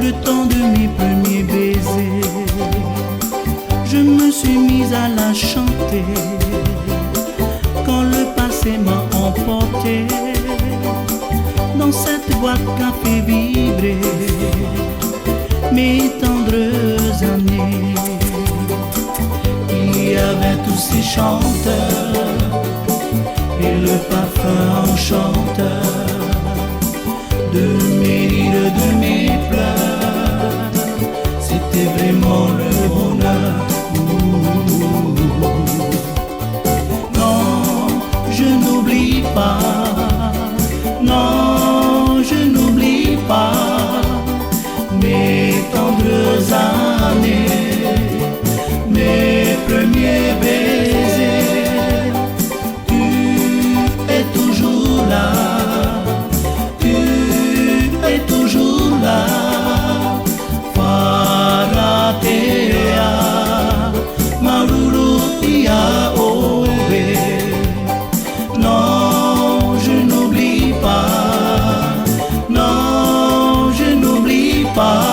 le temps de mes premiers baisers. Je me suis mise à la chanter quand le passé m'a emporté dans cette boîte qu'a fait vibrer mes tendres années. Il y avait tous ces chanteurs et le parfum enchanteur de mes rires, de mes pleurs. C'était vraiment le bonheur. Non, je n'oublie pas. Non, je n'oublie pas mes tendres années, mes premiers baisers. Tu es toujours là, tu es toujours là. Faratea, Marurutia, oh non, je n'oublie pas. Non, je n'oublie pas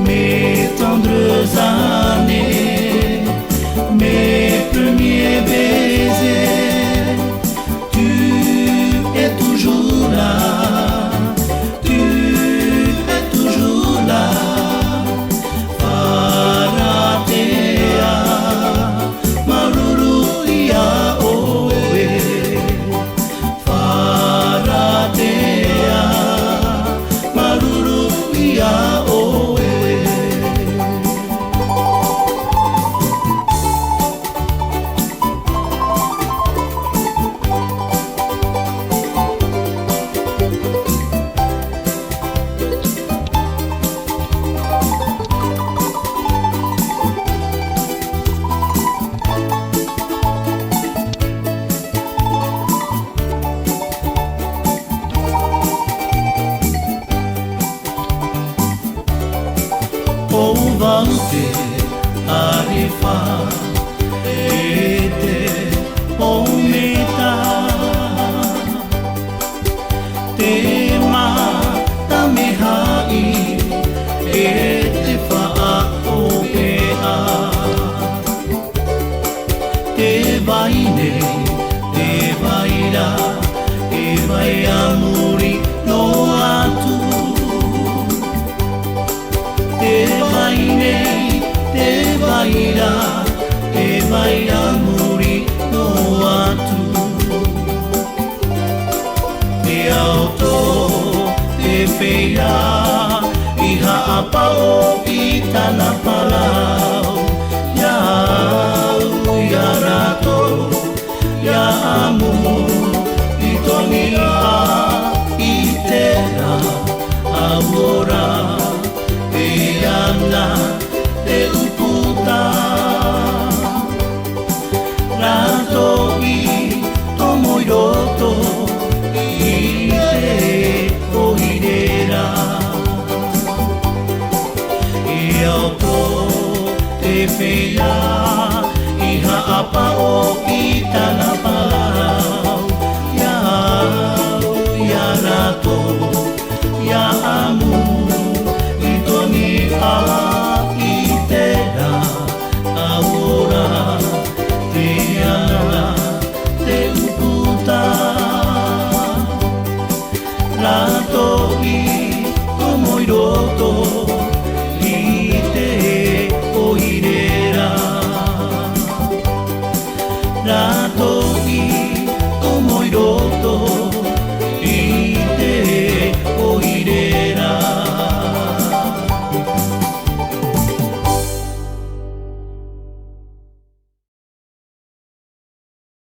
mes tendres années, mes premiers baisers. Tu es toujours là, tu es toujours là. Faratea, Maruruia, oh Faratea, Maruruia, oh oh vante arifa ete o meta tema tamehai ete fa o pea te vaine te vaira e vai amori no atu te vaira, te vaira muri no atu. Te auto, te feira, iha apao i tana palau. Ya au, ya rato, ya amu, i tonia, i tera, agora. Te uputa rato i tomoiroto i te oirera i auto te feia iha apao i tana palau ya rato ya amu itera ahora te uputa rato i tomoiroto